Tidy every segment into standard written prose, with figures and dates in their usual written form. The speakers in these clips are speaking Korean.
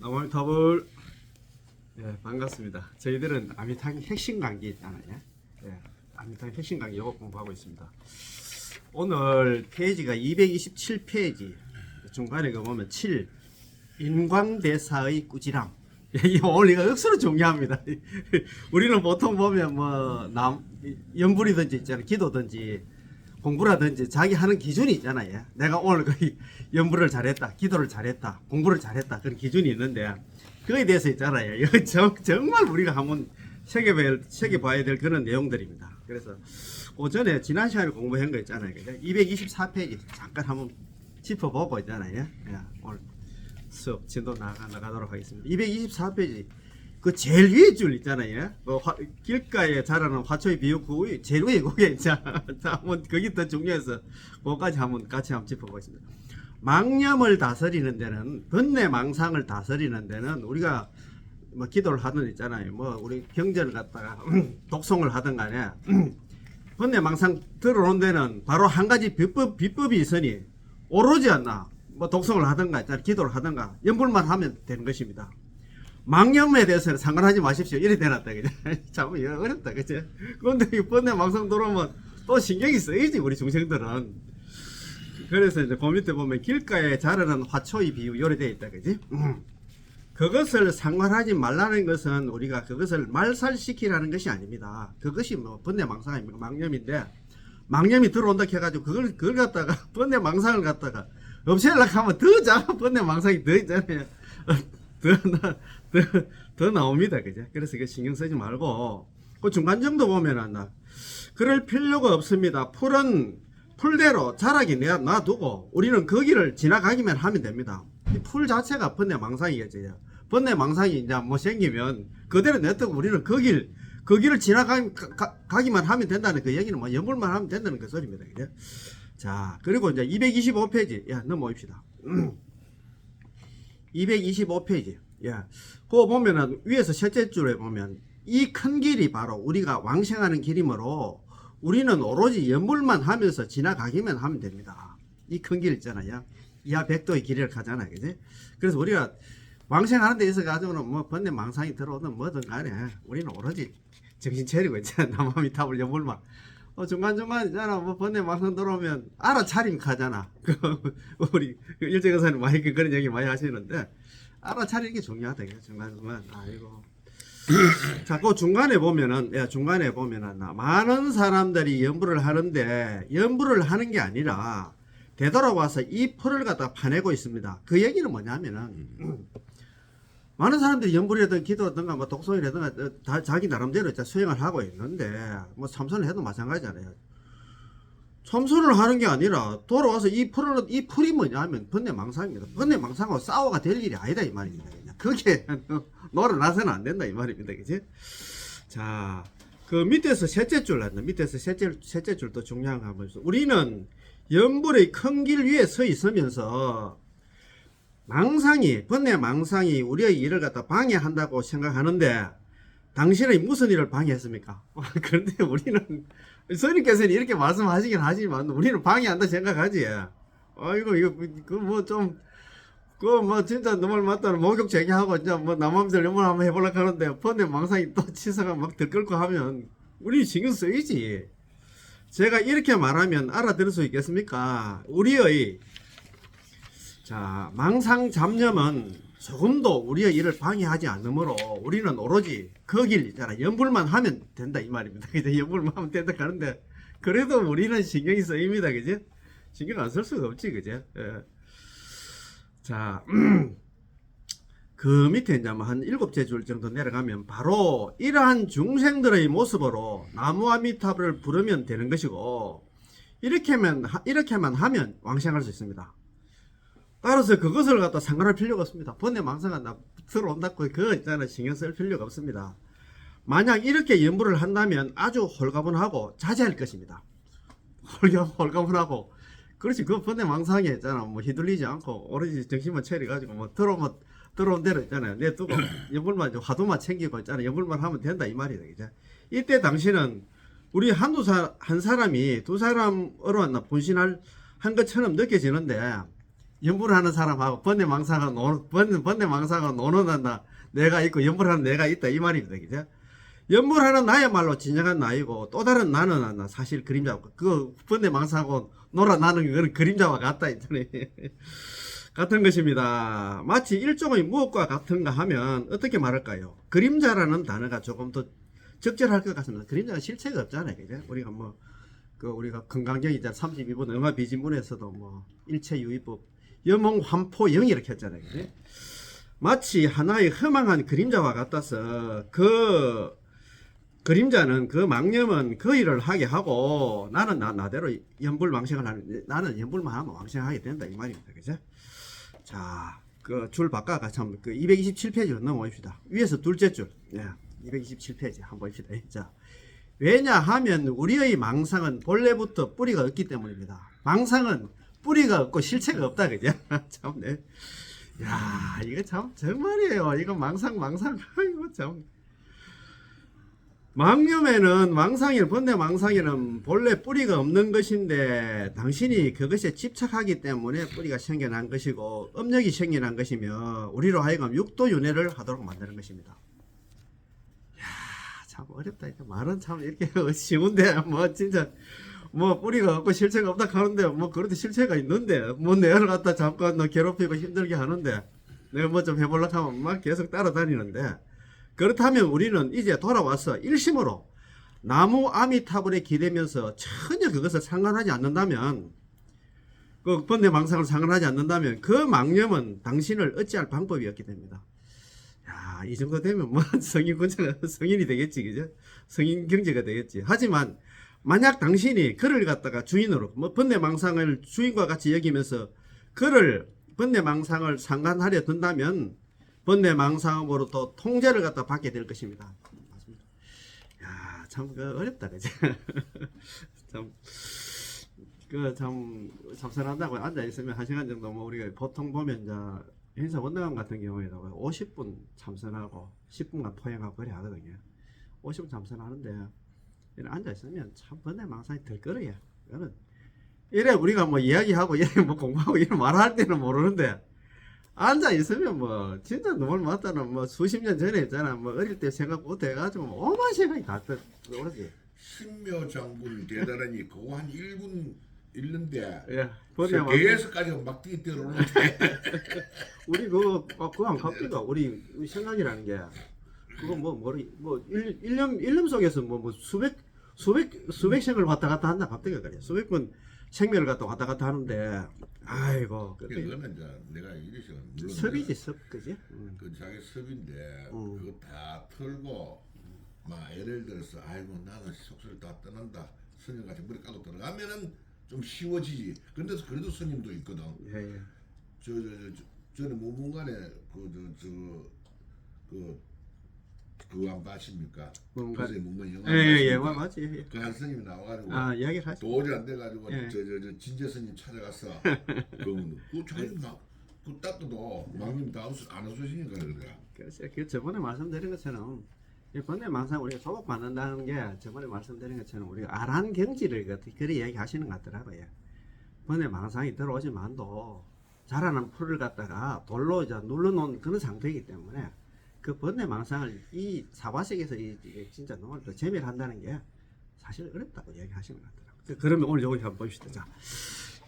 나무탑을 반갑습니다. 저희들은 아미탕 핵심 강기 있잖아요. 아미탕 핵심 강기 요거 공부하고 있습니다. 오늘 페이지가 227페이지 중간에 보면 7 인광대사의 꾸지람. 오늘 이거 억수로 중요합니다. 우리는 보통 보면 연불이든지 있잖아요. 기도든지 공부라든지 자기 하는 기준이 있잖아요. 내가 오늘 거의 연불을 잘했다, 기도를 잘했다, 공부를 잘했다, 그런 기준이 있는데 그거에 대해서 있잖아요. 이거 정말 우리가 한번 새겨봐야 될 그런 내용들입니다. 그래서 오전에 지난 시간에 공부한 거 있잖아요. 224페이지 잠깐 한번 짚어보고 있잖아요. 오늘 수업 진도 나가도록 하겠습니다. 224페이지 그 제일 위에 줄 있잖아요. 길가에 자라는 화초의 비유 그 제일 위에 그게 한번 거기 더 중요해서 그거까지 같이 한번 짚어보겠습니다. 망념을 다스리는 데는 번뇌망상을 다스리는 데는 우리가 기도를 하든 있잖아요. 우리 경전을 갖다가 독송을 하든 간에 번뇌망상 들어오는 데는 바로 한 가지 비법이 있으니 오로지 않나 독송을 하든가 있잖아요. 기도를 하든가 연불만 하면 되는 것입니다. 망념에 대해서는 상관하지 마십시오. 이래 되놨다, 그죠? 참, 어렵다, 그죠? 그런데 이 번뇌망상 들어오면 또 신경이 쓰이지, 우리 중생들은. 그래서 이제 그 밑에 보면 길가에 자라는 화초의 비유, 요래 되어 있다, 그지? 그것을 상관하지 말라는 것은 우리가 그것을 말살시키라는 것이 아닙니다. 그것이 번뇌망상입니다. 망념인데, 망념이 들어온다 해가지고 그걸 갖다가, 번뇌망상을 갖다가 없애려고 하면 더 작은 번뇌망상이 더 있잖아요. 더 나옵니다. 그죠? 그래서 이거 신경 쓰지 말고, 그 중간 정도 보면은, 그럴 필요가 없습니다. 풀대로 자라게 놔두고, 우리는 거기를 지나가기만 하면 됩니다. 이 풀 자체가 번뇌망상이겠죠. 번뇌망상이 이제 생기면, 그대로 냅두고 우리는 거기를 지나가기만 하면 된다는 그 얘기는 연불만 하면 된다는 그 소리입니다. 그죠? 자, 그리고 이제 225페이지. 넘어옵시다. 225페이지. 그거 보면은 위에서 셋째 줄에 보면 이 큰 길이 바로 우리가 왕생하는 길이므로 우리는 오로지 연불만 하면서 지나가기만 하면 됩니다. 이 큰 길 있잖아요. 이하 백도의 길을 가잖아요. 그지? 그래서 우리가 왕생하는 데 있어 가지고는 번뇌망상이 들어오든 뭐든 간에 우리는 오로지 정신 차리고 있잖아. 남아미탑을 연불만. 중간중간 있잖아. 번뇌망상 들어오면 알아차림 가잖아. 우리 일제강사님 많이 그런 얘기 많이 하시는데 알아차리는 게 중요하다. 중간중간. 아이고. 자, 그 중간에 보면은 많은 사람들이 연불을 하는데 연불을 하는 게 아니라 되돌아와서 이 풀을 갖다 파내고 있습니다. 그 얘기는 뭐냐면은 많은 사람들이 연불이라든 기도라든가 독송이라든가 다 자기 나름대로 수행을 하고 있는데 참선을 해도 마찬가지잖아요. 참선을 하는 게 아니라 돌아와서 이 풀이 뭐냐면 번뇌망상입니다. 번뇌망상하고 싸워가 될 일이 아니다 이 말입니다. 그게 놀아나서는 안 된다 이 말입니다. 그지? 자, 그 밑에서 셋째 줄 났네. 밑에서 셋째 줄도 중요한 거 한번 보세요. 우리는 연불의 큰 길 위에 서 있으면서 번뇌망상이 우리의 일을 갖다 방해한다고 생각하는데 당신의 무슨 일을 방해했습니까? 그런데 우리는 스님께서는 이렇게 말씀하시긴 하지만 우리는 방해한다 생각하지. 아이고 진짜 너무 맞다는 목욕 제기하고 이제 남아미들 연분 한번 해보려고 하는데 번뇌망상이 또 치사가 막 들끓고 하면 우리 신경 쓰이지. 제가 이렇게 말하면 알아들을 수 있겠습니까? 우리의 망상 잡념은 조금도 우리의 일을 방해하지 않으므로 우리는 오로지 그 길 있잖아. 연불만 하면 된다 이 말입니다. 그죠? 연불만 하면 된다 하는데 그래도 우리는 신경이 쓰입니다. 그죠? 신경 안 쓸 수가 없지. 그죠? 자, 그 밑에 이제 한 7째 줄 정도 내려가면 바로 이러한 중생들의 모습으로 나무아미타불을 부르면 되는 것이고 이렇게만 하면 왕생할 수 있습니다. 따라서 그것을 갖다 상관할 필요가 없습니다. 번뇌망상은 들어온다고 그거 있잖아 신경 쓸 필요가 없습니다. 만약 이렇게 연불을 한다면 아주 홀가분하고 자제할 것입니다. 홀가분하고 그렇지 그 번뇌망상에 있잖아 휘둘리지 않고 오로지 정신만 차려가지고 들어온 대로 있잖아요. 내두고 연불만 화두만 챙기고 있잖아. 연불만 하면 된다 이 말이다. 그죠? 이때 당신은 우리 한 사람이 두 사람으로 분신할 한 것처럼 느껴지는데 연불하는 사람하고 번뇌망상하고 노는 나 내가 있고 연불하는 내가 있다 이 말입니다. 그죠? 연불하는 나야말로 진정한 나이고 또 다른 나는 나 사실 그림자 그 번뇌망상하고 놀아 나는 그거는 그림자와 같다 있잖아요. 같은 것입니다. 마치 일종의 무엇과 같은가 하면 어떻게 말할까요? 그림자라는 단어가 조금 더 적절할 것 같습니다. 그림자가 실체가 없잖아요. 그죠? 우리가 우리가 건강경이자 32번 영화 비진문에서도 일체유의법 여몽환포영 이렇게 했잖아요. 그죠? 마치 하나의 허망한 그림자와 같아서 그 그림자는 그 망념은 그 일을 하게 하고 나는 나대로 연불망생을 하는 나는 연불만 하면 망생하게 된다 이 말입니다. 그죠? 자, 그 줄 바꿔가 참 그 227페이지로 넘어옵시다. 위에서 둘째 줄. 예. 227페이지 한번 봅시다. 자. 왜냐하면 우리의 망상은 본래부터 뿌리가 없기 때문입니다. 망상은 뿌리가 없고 실체가 없다 그죠? 참 네. 야, 이거 참 정말이에요. 이거 망상 아이고 참. 번뇌 망상에는 본래 뿌리가 없는 것인데 당신이 그것에 집착하기 때문에 뿌리가 생겨난 것이고 업력이 생겨난 것이며 우리로 하여금 육도윤회를 하도록 만드는 것입니다. 이야, 참 어렵다. 말은 참 이렇게 쉬운데 진짜 뿌리가 없고 실체가 없다 하는데 그런데 실체가 있는데 내를 갖다 잠깐 괴롭히고 힘들게 하는데 내가 좀 해보려고 하면 막 계속 따라다니는데 그렇다면 우리는 이제 돌아와서 일심으로 나무 아미타불에 기대면서 전혀 그것을 상관하지 않는다면 그 번뇌망상을 상관하지 않는다면 그 망념은 당신을 어찌할 방법이 없게 됩니다. 야, 이 정도 되면 성인이 되겠지, 그죠? 성인 경제가 되겠지. 하지만 만약 당신이 그를 갖다가 주인으로 번뇌망상을 주인과 같이 여기면서 그를 번뇌망상을 상관하려 든다면 번뇌망상으로 또 통제를 갖다 받게 될 것입니다. 맞습니다. 야, 참 어렵다, 그죠? 참 참선한다고 앉아 있으면 1시간 정도 우리가 보통 보면 이제 행사 원당함 같은 경우에도 50분 참선하고 10분간 포행하고 그래 하거든요. 50분 참선하는데 앉아 있으면 참 번뇌망상이 들 거예요. 이래 우리가 이야기하고 이래 공부하고 이래 말할 때는 모르는데 앉아 있으면 진짜 너무 맞다는 수십 년 전에 있잖아 어릴 때 생각 못 해가지고 오만 생각이 다 떠오르지. 신묘 장군 대단하니 그거 한 1분 읽는데 예, 계속까지 막 뛰어오르는데 우리 그거 안 갑니까? 우리 생각이라는 게 그거 일념 속에서 수백 생을 왔다 갔다 한다 갑자기 그래. 수백 번 생명을 갖다 왔다 갔다 하는데 아이고 그거는 이제 내가 이래서 물론 섭이지 섭 그지? 그 자기 섭인데 그거 다 털고 막 예를 들어서 아이고 나는 속수를 다 떠난다 스님같이 머리 까고 들어가면은 좀 쉬워지지. 근데 그래도 스님도 있거든. 예. 저는 무문간에 그거 안 봐십니까? 그래서 문건 영화 예, 맞지. 그 한 스님이 나와가지고 이야기를 하시. 도저히 안 돼가지고 예. 저 진재 스님 찾아갔어. 그 자기 막그 따뜻도 망님 다 안 웃으시니까 그래. 그래서 그 저번에 말씀드린 것처럼 이 번뇌망상 우리가 조국 받는다는 게 저번에 말씀드린 것처럼 우리가 아란 경지를 그리 얘기하시는 것 같더라고요. 번뇌망상이 들어오지만도 자라난 풀을 갖다가 돌로 이제 눌러놓은 그런 상태이기 때문에 그 번뇌망상을 이 사바sek에서 진짜 너무 더 재미를 한다는 게 사실 어렵다고 얘기하시는 것 같더라고요. 그러면 오늘 여기 한번 봅시다. 자,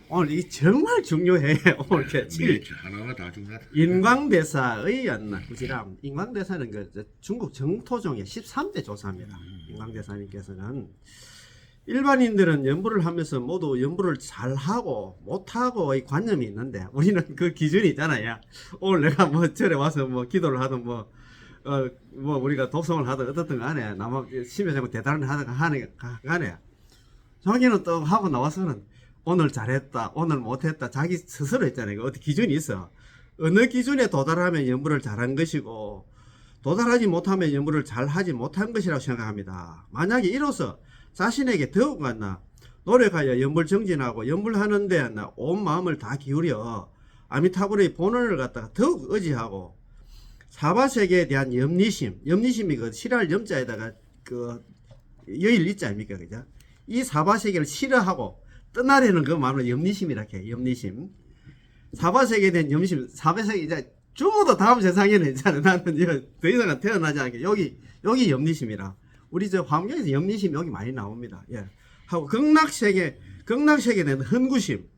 오늘 이 정말 중요해. 오늘 하나가 다 중요하다. 인광대사의 구지람. 인광대사는 중국 정토종의 13대 조사입니다. 인광대사님께서는 일반인들은 연불을 하면서 모두 연불을 잘하고 못하고의 관념이 있는데 우리는 그 기준이 있잖아요. 오늘 내가 절에 와서 기도를 하든 우리가 독성을 하든 어떻든 간에 심해장군 대단을 하든 간에 자기는 또 하고 나와서는 오늘 잘했다, 오늘 못했다, 자기 스스로 했잖아요. 어떤 기준이 있어. 어느 기준에 도달하면 연불을 잘한 것이고, 도달하지 못하면 연불을 잘하지 못한 것이라고 생각합니다. 만약에 이로써 자신에게 더욱 노력하여 연불 정진하고 연불하는데 온 마음을 다 기울여 아미타불의 본원을 갖다가 더욱 의지하고 사바세계에 대한 염리심이 그 싫어할 염자에다가 그 여일 리자 아닙니까, 그죠? 이 사바세계를 싫어하고 떠나려는 그 마음을 염리심이라 해요. 염리심. 사바세계에 대한 염심, 사바세계 이제 죽어도 다음 세상에는 있잖아. 나는 이거 더 이상은 태어나지 않게 여기 염리심이라. 우리 저 화엄경에서 염리심 여기 많이 나옵니다. 예. 하고 극락세계에 대한 헌구심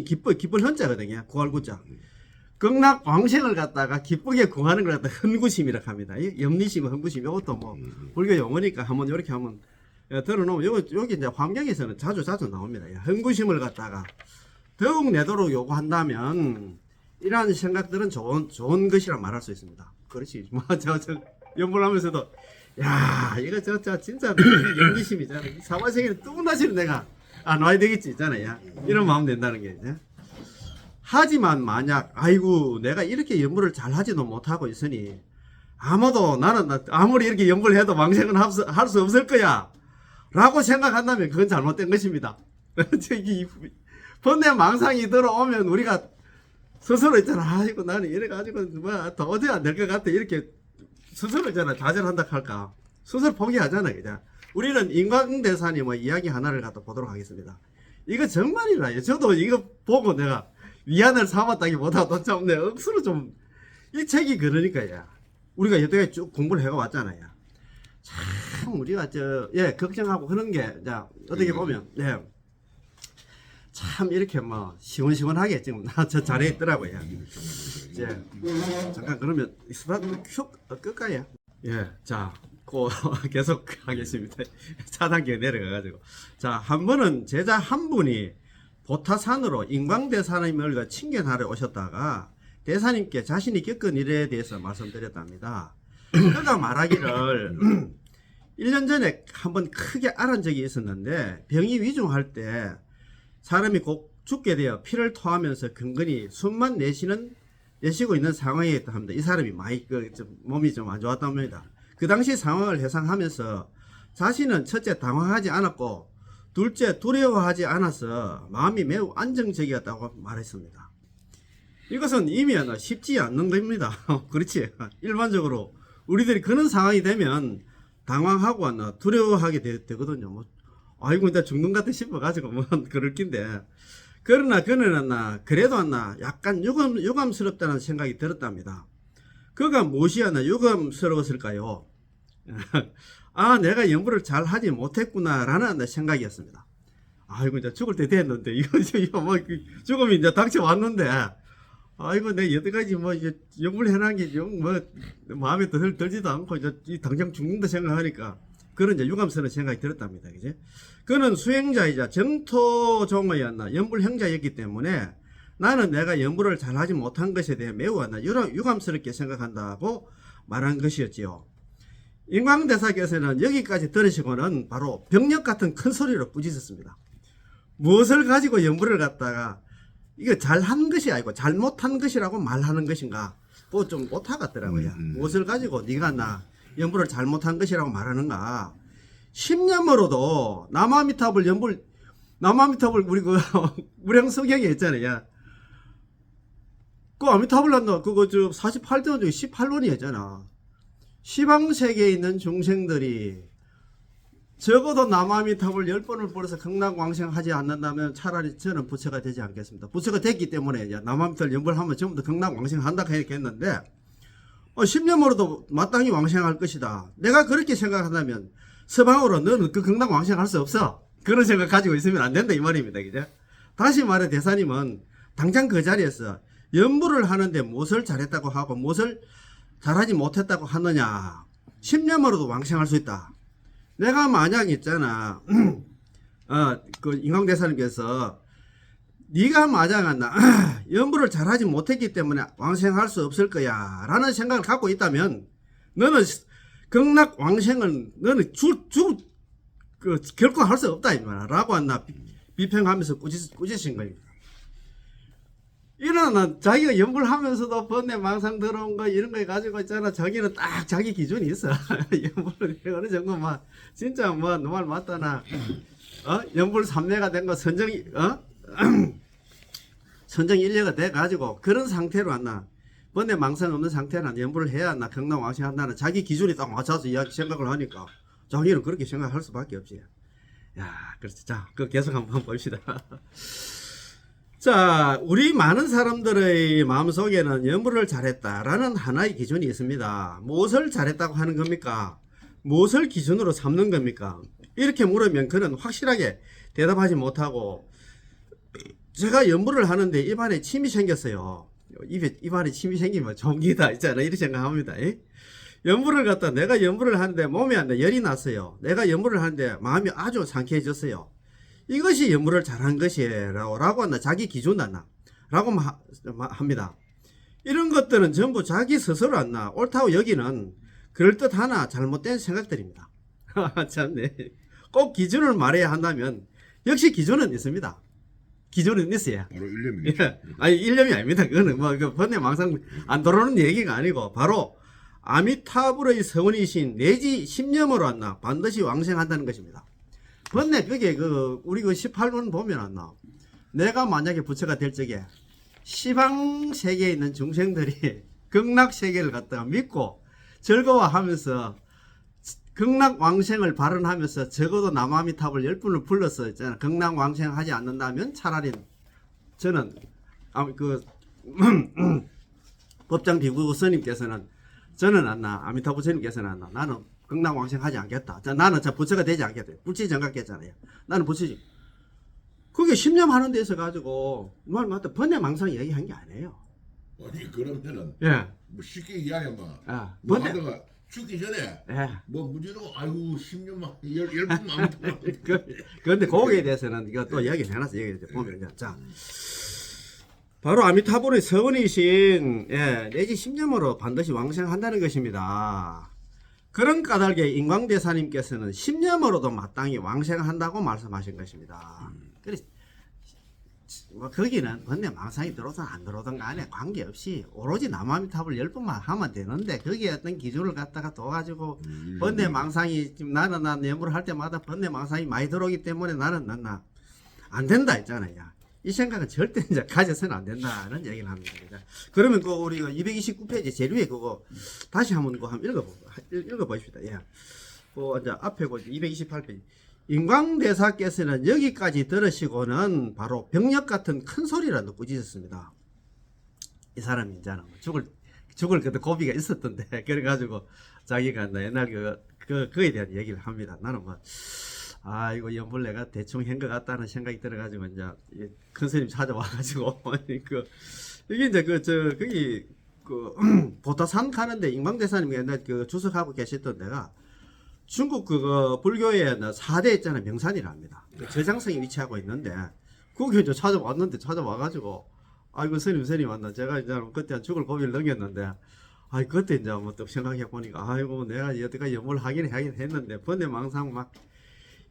기쁠 헌자거든요. 구할 구자. 극락 왕생을 갖다가 기쁘게 구하는 걸 갖다 헌구심이라고 합니다. 이 염리심, 헌구심 이것도 뭐 불교 용어니까 한번 이렇게 한번 들어놓으면 여기 이제 화엄경에서는 자주 나옵니다. 예. 헌구심을 갖다가 더욱 내도록 요구한다면 이러한 생각들은 좋은 것이라 말할 수 있습니다. 그렇지. 뭐 저 연불하면서도 야 이거 저 진짜 염리심이잖아. 사바세계는 뚜나시는 내가 놔야 되겠지 있잖아요. 이런 마음 된다는 게 이제. 하지만 만약 아이고 내가 이렇게 연불을 잘 하지도 못하고 있으니 아무도 나는 아무리 이렇게 연불을 해도 왕생은 할 수 없을 거야 라고 생각한다면 그건 잘못된 것입니다. 저기 번뇌 망상이 들어오면 우리가 스스로 있잖아. 아이고 나는 이래가지고 뭐 도저히 안 될 것 같아 이렇게 스스로 있잖아. 좌절한다 할까 스스로 포기하잖아. 그냥 우리는 인광대사님 뭐 이야기 하나를 갖다 보도록 하겠습니다. 이거 정말이라요. 저도 이거 보고 내가 위안을 삼았다기보다 참 내 억수로 좀 이 책이 그러니까요. 우리가 여태까지 쭉 공부를 해가 왔잖아요. 참 우리가 걱정하고 하는 게 어떻게 보면 참 이렇게 뭐 시원시원하게 지금 저 자리에 있더라고요. 이제 잠깐 그러면 스타트 큐 끌까요? 예, 자, 계속 하겠습니다. 4단계 내려가가지고 한 번은 제자 한 분이 보타산으로 인광대사님을 친견하러 오셨다가 대사님께 자신이 겪은 일에 대해서 말씀드렸답니다. 그가 말하기를 1년 전에 한번 크게 앓은 적이 있었는데 병이 위중할 때 사람이 곧 죽게 되어 피를 토하면서 근근히 숨만 내쉬고 있는 상황에 있다 합니다. 이 사람이 많이 몸이 좀 안 좋았다고 합니다. 그 당시 상황을 회상하면서 자신은 첫째 당황하지 않았고 둘째 두려워하지 않아서 마음이 매우 안정적이었다고 말했습니다. 이것은 이미 쉽지 않는 겁니다. 그렇지. 일반적으로 우리들이 그런 상황이 되면 당황하고 두려워하게 되거든요. 뭐 아이고 나 죽는 것 같아 싶어가지고 뭐 그럴 낀데 그러나 그는 그래도 약간 유감스럽다는 생각이 들었답니다. 그가 무엇이 유감스러웠을까요? 내가 연불을 잘 하지 못했구나 라는 생각이었습니다. 아이고 이제 죽을 때 됐는데 이거 뭐 죽음이 이제 닥쳐왔는데 아이고 내가 여태까지 뭐 이제 연불 해놓은 게 뭐 마음에 들지도 않고 이제 당장 죽는다 생각하니까 그런 이제 유감스러운 생각이 들었답니다. 그제? 그는 수행자이자 정토종의 연불 행자였기 때문에 나는 내가 연불을 잘하지 못한 것에 대해 매우 유감스럽게 생각한다고 말한 것이었지요. 인광대사께서는 여기까지 들으시고는 바로 병력 같은 큰 소리로 꾸짖었습니다. 무엇을 가지고 연불을 갖다가 이거 잘한 것이 아니고 잘못한 것이라고 말하는 것인가? 그거 좀 못하겠더라고요. 무엇을 가지고 네가 연불을 잘못한 것이라고 말하는가? 10년으로도 남아미탑을 우리 무량성경에 있잖아요. 그 아미탑을 그거 48도 중에 18논이 잖아. 시방세계에 있는 중생들이 적어도 남아미탑을 10번을 벌어서 극락왕생하지 않는다면 차라리 저는 부처가 되지 않겠습니다. 부처가 됐기 때문에 이제 남아미탑을 연불하면 전부 다 극락왕생한다 했겠는데 10년으로도 마땅히 왕생할 것이다. 내가 그렇게 생각한다면 서방으로 너는 그 극락왕생할 수 없어. 그런 생각 가지고 있으면 안 된다 이 말입니다. 그죠? 다시 말해 대사님은 당장 그 자리에서 연불을 하는데 무엇을 잘했다고 하고 무엇을 잘하지 못했다고 하느냐. 10년으로도 왕생할 수 있다. 내가 만약 있잖아. 그 인광대사님께서 네가 만약 연불을 잘하지 못했기 때문에 왕생할 수 없을 거야 라는 생각을 갖고 있다면 너는 극락 왕생은 너는 결코 할 수 없다 이 말이야 라고 비평하면서 꾸짖으신 겁니다. 이런 자기가 연불하면서도 번뇌 망상 들어온 거 이런 거 가지고 있잖아. 자기는 딱 자기 기준이 있어. 연불을 어느 정도 진짜 말 맞다나 연불 3내가 된 거 선정이 선정 인력가 돼 가지고 그런 상태로 번뇌 망상 없는 상태는 연불을 해야 극락 왕생한다는 자기 기준이 딱 맞춰서 이야기 생각을 하니까 자기는 그렇게 생각할 수밖에 없지. 야, 그렇지. 자, 그 계속 한번 봅시다. 자, 우리 많은 사람들의 마음속에는 연불을 잘했다라는 하나의 기준이 있습니다. 무엇을 잘했다고 하는 겁니까? 무엇을 기준으로 삼는 겁니까? 이렇게 물으면 그는 확실하게 대답하지 못하고, 제가 연불을 하는데 입안에 침이 생겼어요. 입안에 침이 생기면 종기다 있잖아. 이렇게 생각합니다. 연불을 갖다 내가 연불을 하는데 몸이 안 돼. 열이 났어요. 내가 연불을 하는데 마음이 아주 상쾌해졌어요. 이것이 연불을 잘한 것이라고 한다. 자기 기준 안나 라고 합니다. 이런 것들은 전부 자기 스스로 안나 옳다고 여기는 그럴듯하나 잘못된 생각들입니다. 참네. 꼭 기준을 말해야 한다면 역시 기준은 있습니다. 기준은 있어야. 바로 일념이겠죠. 예. 아니 일념이 아닙니다. 그거는 뭐 그 번뇌망상 안 들어오는 얘기가 아니고 바로 아미타불의 성원이신 내지 십념으로 안나 반드시 왕생한다는 것입니다. 번뇌 그게 우리 18번 보면 안나 내가 만약에 부처가 될 적에 시방 세계에 있는 중생들이 극락 세계를 갖다가 믿고 즐거워하면서 극락 왕생을 발언하면서 적어도 남아미탑을 10분을 불러서 있잖아. 극락 왕생하지 않는다면 차라리 저는 법장 비구 스님께서는 저는 안나 아미타불 스님께서는 안나 나는 극락 왕생하지 않겠다. 나는 부처가 되지 않겠다. 불치 정각했잖아요. 나는 부처지. 그게 10년 하는 데서 가지고 말 맞다 번뇌 망상 얘기한 게 아니에요. 아니 그러면은 예. 뭐 쉽게 이야기하면 아, 뭐 번뇌. 하다가 죽기 전에 예. 뭐 무지로 아이고 10년만 10분만 그런데 거기에 대해서는 이거 또 이야기 해놨어. 얘기 보면 이제 자. 바로 아미타불의 서원이신 내지 10년으로 반드시 왕생한다는 것입니다. 그런 까닭에 인광대사님께서는 10년으로도 마땅히 왕생한다고 말씀하신 것입니다. 그래서 뭐 거기는 번뇌 망상이 들어오든 안 들어오든 간에 관계없이 오로지 남아미탑을 10번만 하면 되는데 거기에 어떤 기준을 갖다가 둬가지고 번뇌 망상이 지금 나는 예물을 할 때마다 번뇌 망상이 많이 들어오기 때문에 나는 안 된다 했잖아요. 이 생각은 절대 이제 가져서는 안 된다는 얘기를 합니다. 그러면 우리 229페이지 재료에 그거 다시 한번 읽어보십시다. 예. 이제 앞에 228페이지. 인광대사께서는 여기까지 들으시고는 바로 병력 같은 큰 소리라도 꾸짖었습니다. 이 사람이 이제는 죽을 그때 고비가 있었던데 그래가지고 자기가 옛날 그거에 대한 얘기를 합니다. 나는 이거 연불 내가 대충 한 것 같다는 생각이 들어가지고, 이제, 큰 스님 찾아와가지고, 이게 이제 거기, 보타산 가는데 인광대사님이 옛날 주석하고 계셨던 데가 중국 불교의 4대 있잖아요. 명산이랍니다. 저장성이 위치하고 있는데, 거기 이제 찾아와가지고, 아이고, 스님 왔나. 제가 이제 그때 죽을 고비를 넘겼는데, 그때 이제 또 생각해보니까, 아이고, 내가 여태까지 연불 하긴 했는데, 번뇌 망상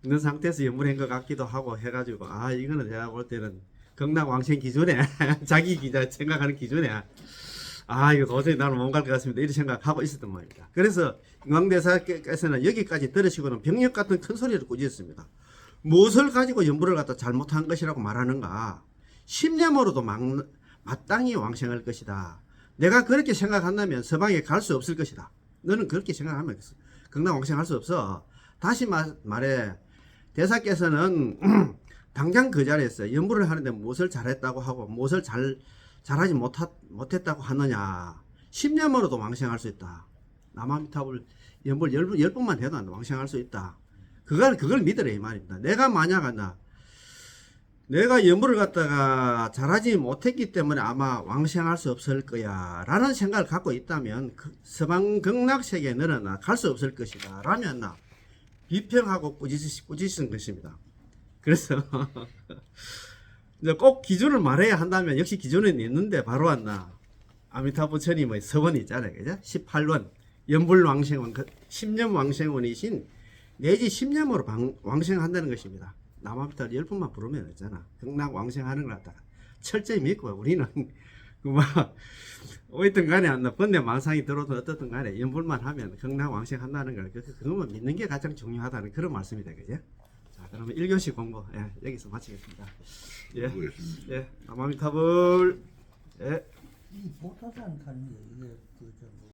있는 상태에서 연물한 것 같기도 하고 해가지고 이거는 제가 볼 때는 극락 왕생 기준에 자기 기자 생각하는 기준에 이거 도저히 나는 못 갈 것 같습니다 이런 생각하고 있었단 말입니다. 그래서 인광대사께서는 여기까지 들으시고는 병력 같은 큰 소리를 꾸짖었습니다. 무엇을 가지고 연불을 갖다 잘못한 것이라고 말하는가? 10년으로도 마땅히 왕생할 것이다. 내가 그렇게 생각한다면 서방에 갈 수 없을 것이다. 너는 그렇게 생각하면 극락 왕생할 수 없어. 다시 말해 대사께서는 당장 그 자리에서 연불을 하는데 무엇을 잘했다고 하고 무엇을 잘하지 못했다고 하느냐. 10년으로도 왕생할 수 있다. 남아미탑을 연불 10번만 해도 왕생할 수 있다. 그걸 믿으라 이 말입니다. 내가 만약 내가 연불을 갖다가 잘하지 못했기 때문에 아마 왕생할 수 없을 거야 라는 생각을 갖고 있다면 서방 극락세계에 너는 갈 수 없을 것이다 라면 비평하고 꾸짖은 것입니다. 그래서 이제 꼭 기준을 말해야 한다면 역시 기준은 있는데 바로 아미타불 부처님의 서원이 있잖아요. 그죠? 18원 연불왕생원 10년 왕생원이신 내지 10년으로 왕생한다는 것입니다. 남아미타를 10번만 부르면 있잖아. 극락 왕생하는 걸 갖다가 철저히 믿고 우리는 어쨌든 간에 번뇌 망상이 들어도 어떻든 간에 연불만 하면 극락 왕생한다는 걸 그것만 믿는 게 가장 중요하다는 그런 말씀이다. 그죠? 자, 그러면 1교시 공부 여기서 마치겠습니다. 남아미타불 이 보타산 가는 게 이게